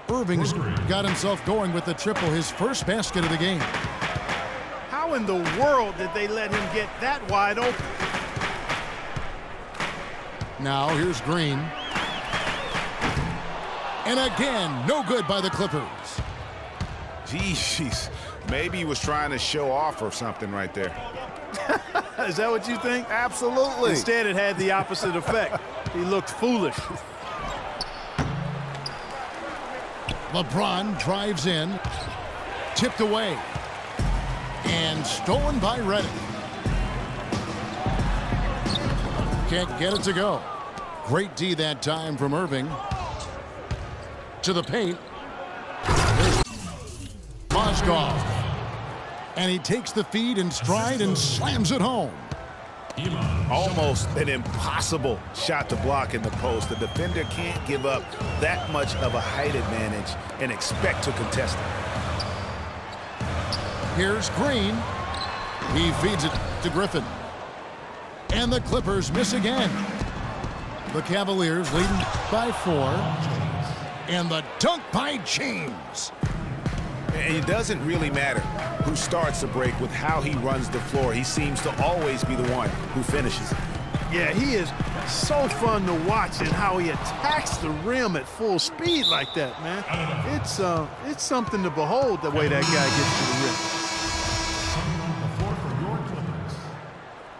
Irving's got himself going with the triple, his first basket of the game. How in the world did they let him get that wide open? Now here's Green. And again, no good by the Clippers. Jeez, maybe he was trying to show off or something right there. Is that what you think? Absolutely. Instead, it had the opposite effect. He looked foolish. LeBron drives in, tipped away, and stolen by Redick. Can't get it to go. Great D that time from Irving. To the paint. There's Mozgov. And he takes the feed in stride and slams it home. Almost an impossible shot to block in the post. The defender can't give up that much of a height advantage and expect to contest it. Here's Green. He feeds it to Griffin. And the Clippers miss again. The Cavaliers leading by 4. And the dunk by James. And it doesn't really matter who starts the break with how he runs the floor. He seems to always be the one who finishes it. Yeah, he is so fun to watch and how he attacks the rim at full speed like that, man. It's something to behold the way that guy gets to the rim.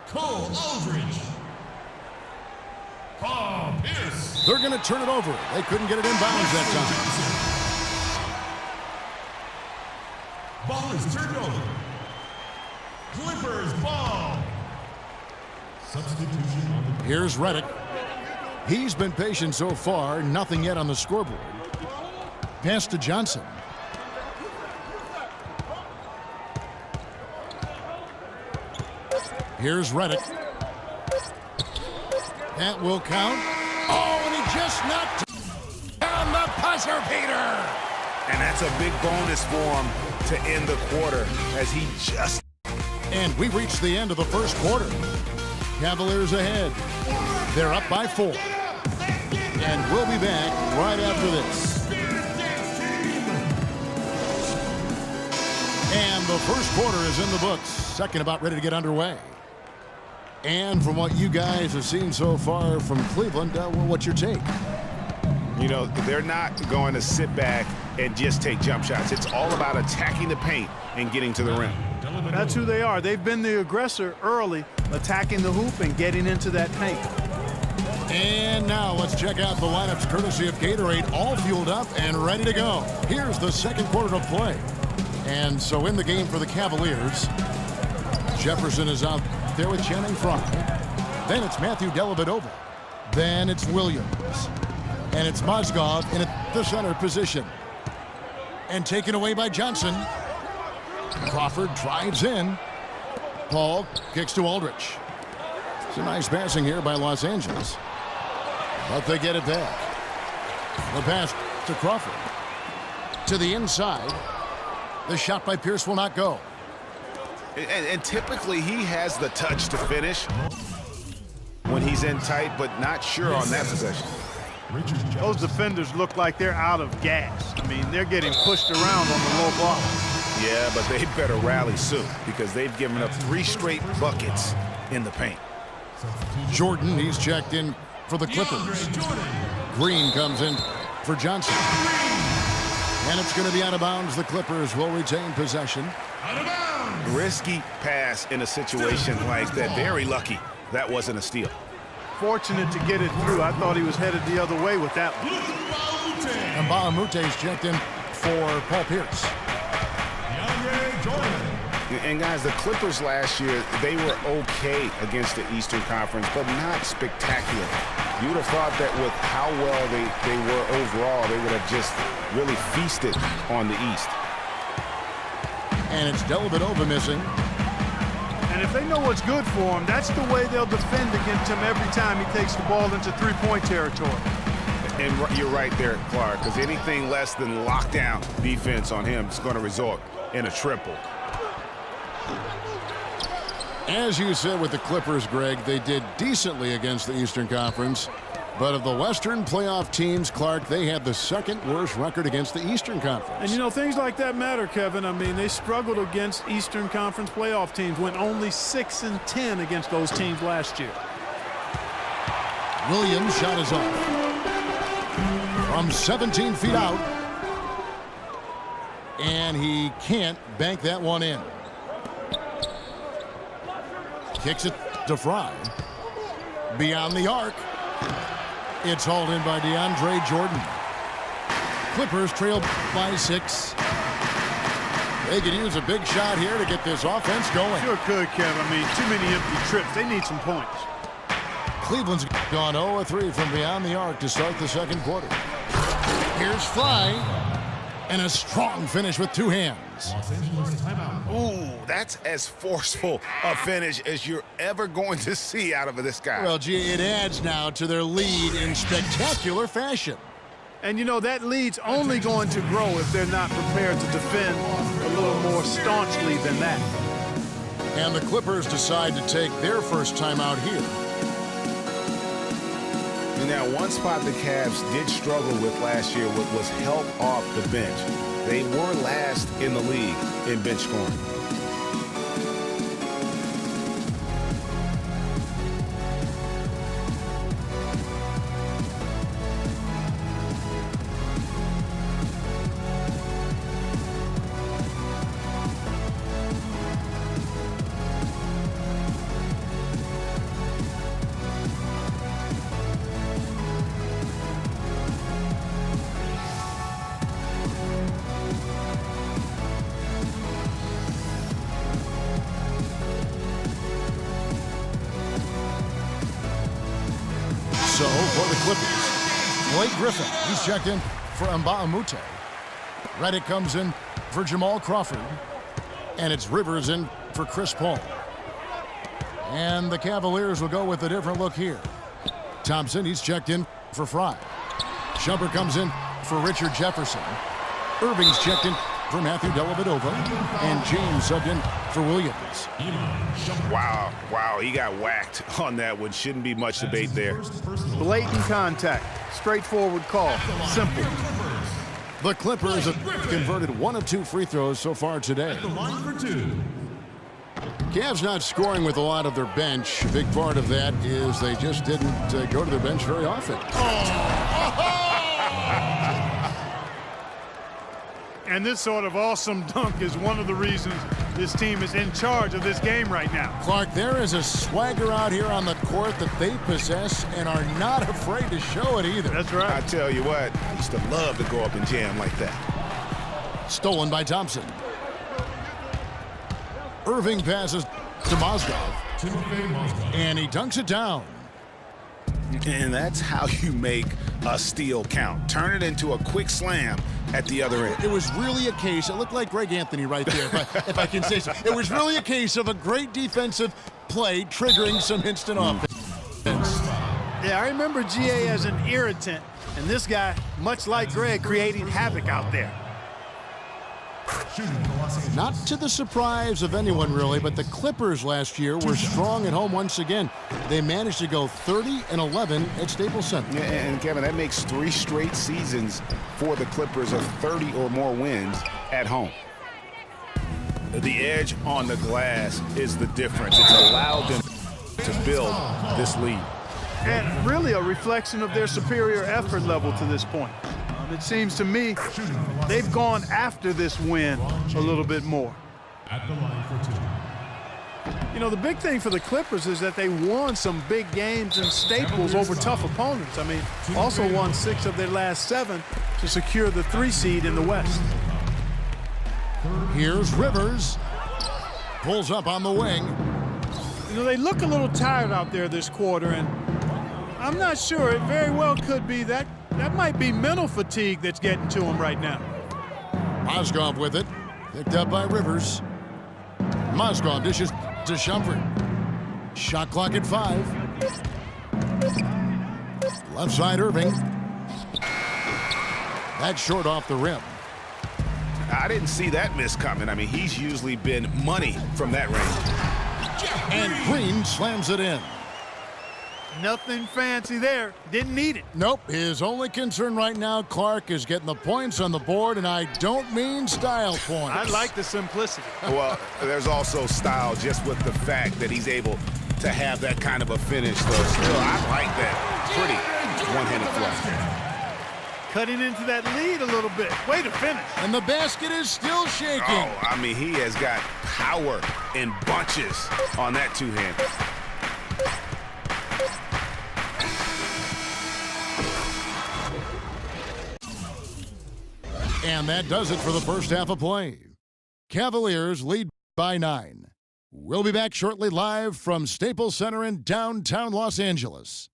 Cole Aldridge. Paul Pierce. They're going to turn it over. They couldn't get it in bounds that time. Ball is turned over. Clippers ball. Substitution on the... Here's Redick. He's been patient so far. Nothing yet on the scoreboard. Pass to Johnson. Here's Redick. That will count. Oh, and he just knocked down the buzzer beater. And that's a big bonus for him to end the quarter as he just... And we reached the end of the first quarter. Cavaliers ahead. They're up by 4. And we'll be back right after this. And the first quarter is in the books. Second about ready to get underway. And from what you guys have seen so far from Cleveland, well, what's your take? You know, they're not going to sit back and just take jump shots. It's all about attacking the paint and getting to the rim. That's who they are. They've been the aggressor early, attacking the hoop and getting into that paint. And now let's check out the lineups courtesy of Gatorade, all fueled up and ready to go. Here's the second quarter of play. And so in the game for the Cavaliers, Jefferson is out there with Channing Frye. Then it's Matthew Dellavedova. Then it's Williams. And it's Mozgov in the center position. And taken away by Johnson. Crawford drives in. Paul kicks to Aldridge. It's a nice passing here by Los Angeles. But they get it back. The pass to Crawford. To the inside. The shot by Pierce will not go. And typically he has the touch to finish when he's in tight, but not sure on that possession. Those defenders look like they're out of gas. I mean, they're getting pushed around on the low block. Yeah, but they better rally soon because they've given up 3 straight buckets in the paint. Jordan, he's checked in for the Clippers. Green comes in for Johnson. And it's going to be out of bounds. The Clippers will retain possession. Out of bounds. Risky pass in a situation like that. Very lucky that wasn't a steal. Fortunate to get it through. I thought he was headed the other way with that one. And Baamute's checked in for Paul Pierce. DeAndre Jordan. And guys, the Clippers last year, they were okay against the Eastern Conference, but not spectacular. You would have thought that with how well they were overall, they would have just really feasted on the East. And it's Dellavedova missing. And if they know what's good for him, that's the way they'll defend against him every time he takes the ball into three-point territory. And you're right there, Clark, because anything less than lockdown defense on him is going to result in a triple. As you said with the Clippers, Greg, they did decently against the Eastern Conference. But of the Western playoff teams, Clark, they had the second worst record against the Eastern Conference. And, you know, things like that matter, Kevin. I mean, they struggled against Eastern Conference playoff teams, went only 6-10 against those teams last year. Williams' shot is off. From 17 feet out. And he can't bank that one in. Kicks it to Fry. Beyond the arc. It's hauled in by DeAndre Jordan. Clippers trail by 6. They could use a big shot here to get this offense going. Sure could, Kevin. I mean, too many empty trips. They need some points. Cleveland's gone 0-3 from beyond the arc to start the second quarter. Here's Fry. And a strong finish with 2 hands. Los Angeles timeout. Ooh, that's as forceful a finish as you're ever going to see out of this guy. Well, gee, it adds now to their lead in spectacular fashion. And, you know, that lead's only going to grow if they're not prepared to defend a little more staunchly than that. And the Clippers decide to take their first timeout here. Now, one spot the Cavs did struggle with last year was help off the bench. They were last in the league in bench scoring. So, for the Clippers, Blake Griffin, he's checked in for Mbah Moute. Redick comes in for Jamal Crawford. And it's Rivers in for Chris Paul. And the Cavaliers will go with a different look here. Thompson, he's checked in for Fry. Shumpert comes in for Richard Jefferson. Irving's checked in for Matthew Dellavedova. And James subbed in for Williams. Wow, he got whacked on that one. Shouldn't be much debate there. Blatant contact. Straightforward call. Simple. The Clippers have converted 1 of 2 free throws so far today. The line for 2. Cavs not scoring with a lot of their bench. A big part of that is they just didn't go to their bench very often. And this sort of awesome dunk is one of the reasons this team is in charge of this game right now. Clark, there is a swagger out here on the court that they possess and are not afraid to show it either. That's right. I tell you what, I used to love to go up and jam like that. Stolen by Thompson. Irving passes to Mozgov. Timothy Mozgov. And he dunks it down. And that's how you make a steal count. Turn it into a quick slam at the other end. It was really a case, it looked like Greg Anthony right there, if I can say so. It was really a case of a great defensive play triggering some instant offense. Yeah, I remember GA as an irritant, and this guy, much like Greg, creating havoc out there. Shooting for Los Angeles. Not to the surprise of anyone, really, but the Clippers last year were strong at home once again. They managed to go 30-11 at Staples Center. Yeah, and Kevin, that makes 3 straight seasons for the Clippers of 30 or more wins at home. The edge on the glass is the difference. It's allowed them to build this lead. And really a reflection of their superior effort level to this point. It seems to me they've gone after this win a little bit more. At the line for 2. You know, the big thing for the Clippers is that they won some big games in Staples over tough opponents. I mean, also won 6 of their last 7 to secure the 3 seed in the West. Here's Rivers. Pulls up on the wing. You know, they look a little tired out there this quarter, and I'm not sure. It very well could be that might be mental fatigue that's getting to them right now. Mozgov with it. Picked up by Rivers. Mozgov dishes to Shumpert. Shot clock at 5. Left side Irving. That's short off the rim. I didn't see that miss coming. I mean, he's usually been money from that range. And Green slams it in. Nothing fancy there. Didn't need it. Nope. His only concern right now, Clark, is getting the points on the board, and I don't mean style points. I like the simplicity. Well, there's also style just with the fact that he's able to have that kind of a finish. So still, I like that pretty one-handed flush. Cutting into that lead a little bit. Way to finish. And the basket is still shaking. Oh, I mean, he has got power in bunches on that two-hander. And that does it for the first half of play. Cavaliers lead by 9. We'll be back shortly live from Staples Center in downtown Los Angeles.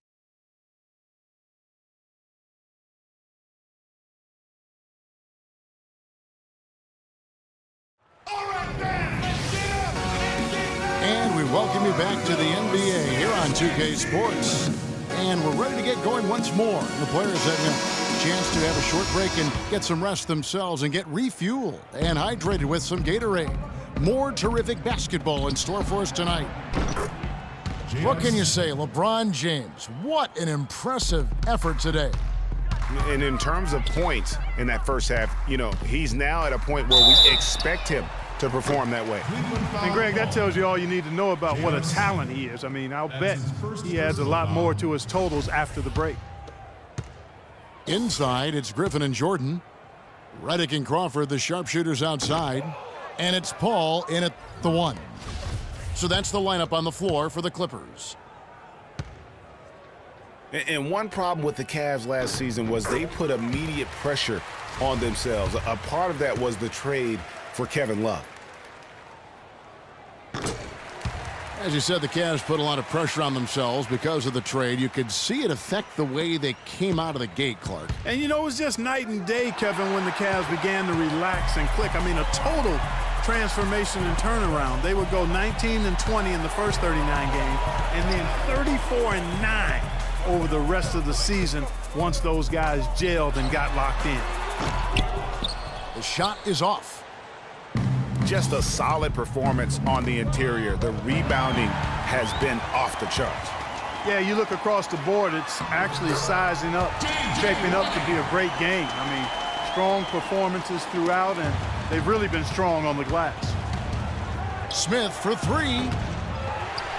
And we welcome you back to the NBA here on 2K Sports. And we're ready to get going once more. The players having a chance to have a short break and get some rest themselves and get refueled and hydrated with some Gatorade. More terrific basketball in store for us tonight. What can you say, LeBron James? What an impressive effort today. And in terms of points in that first half, you know, he's now at a point where we expect him to perform that way. And, Greg, that tells you all you need to know about what a talent he is. I mean, I'll bet he adds a lot more to his totals after the break. Inside, it's Griffin and Jordan. Redick and Crawford, the sharpshooters outside. And it's Paul in at the 1. So that's the lineup on the floor for the Clippers. And one problem with the Cavs last season was they put immediate pressure on themselves. A part of that was the trade for Kevin Love. As you said, the Cavs put a lot of pressure on themselves because of the trade. You could see it affect the way they came out of the gate, Clark. And, you know, it was just night and day, Kevin, when the Cavs began to relax and click. I mean, a total transformation and turnaround. They would go 19-20 in the first 39 games and then 34-9 over the rest of the season once those guys gelled and got locked in. The shot is off. Just a solid performance on the interior. The rebounding has been off the charts. Yeah, you look across the board, it's actually sizing up, shaping up to be a great game. I mean, strong performances throughout, and they've really been strong on the glass. Smith for 3.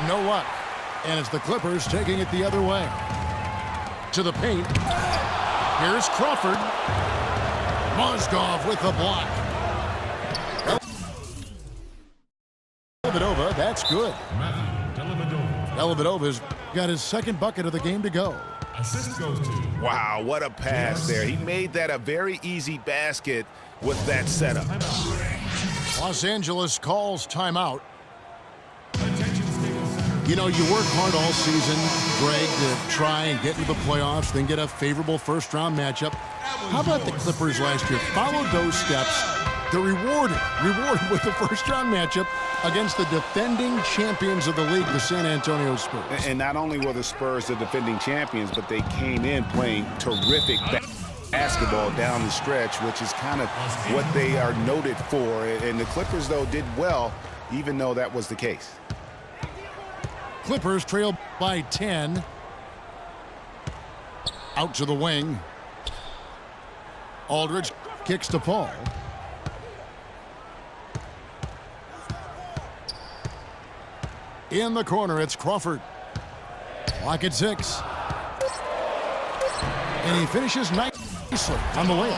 No luck. And it's the Clippers taking it the other way. To the paint. Here's Crawford. Mozgov with the block. Dellavedova, that's good. Matthew Dellavedova. Dellavedova's got his second bucket of the game to go. Assist goes to. Wow, what a pass there. He made that a very easy basket with that setup. Los Angeles calls timeout. Attention Staples Center. You know, you work hard all season, Greg, to try and get into the playoffs, then get a favorable first-round matchup. How about the Clippers last year? Followed those steps. They're rewarded with the first-round matchup against the defending champions of the league, the San Antonio Spurs. And not only were the Spurs the defending champions, but they came in playing terrific basketball down the stretch, which is kind of what they are noted for. And the Clippers, though, did well, even though that was the case. Clippers trail by 10. Out to the wing. Aldridge kicks to Paul. In the corner, it's Crawford. Clock at 6. And he finishes nicely on the layup.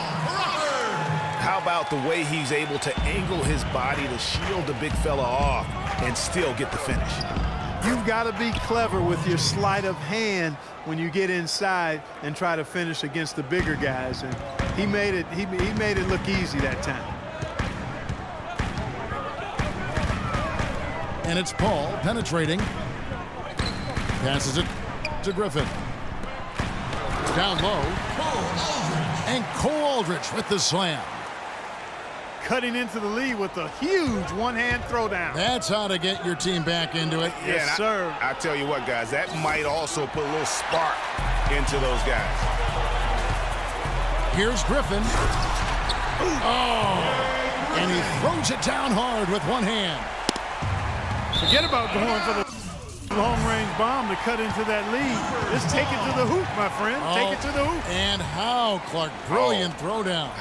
How about the way he's able to angle his body to shield the big fella off and still get the finish? You've got to be clever with your sleight of hand when you get inside and try to finish against the bigger guys. And he made it look easy that time. And it's Paul penetrating. Passes it to Griffin. Down low. And Cole Aldridge with the slam. Cutting into the lead with a huge one-hand throwdown. That's how to get your team back into it. Yes, sir. I tell you what, guys, that might also put a little spark into those guys. Here's Griffin. Oh! And he throws it down hard with one hand. Forget about going for the long-range bomb to cut into that lead. Just take it to the hoop, my friend. Take it to the hoop. And how, Clark. Brilliant throw down.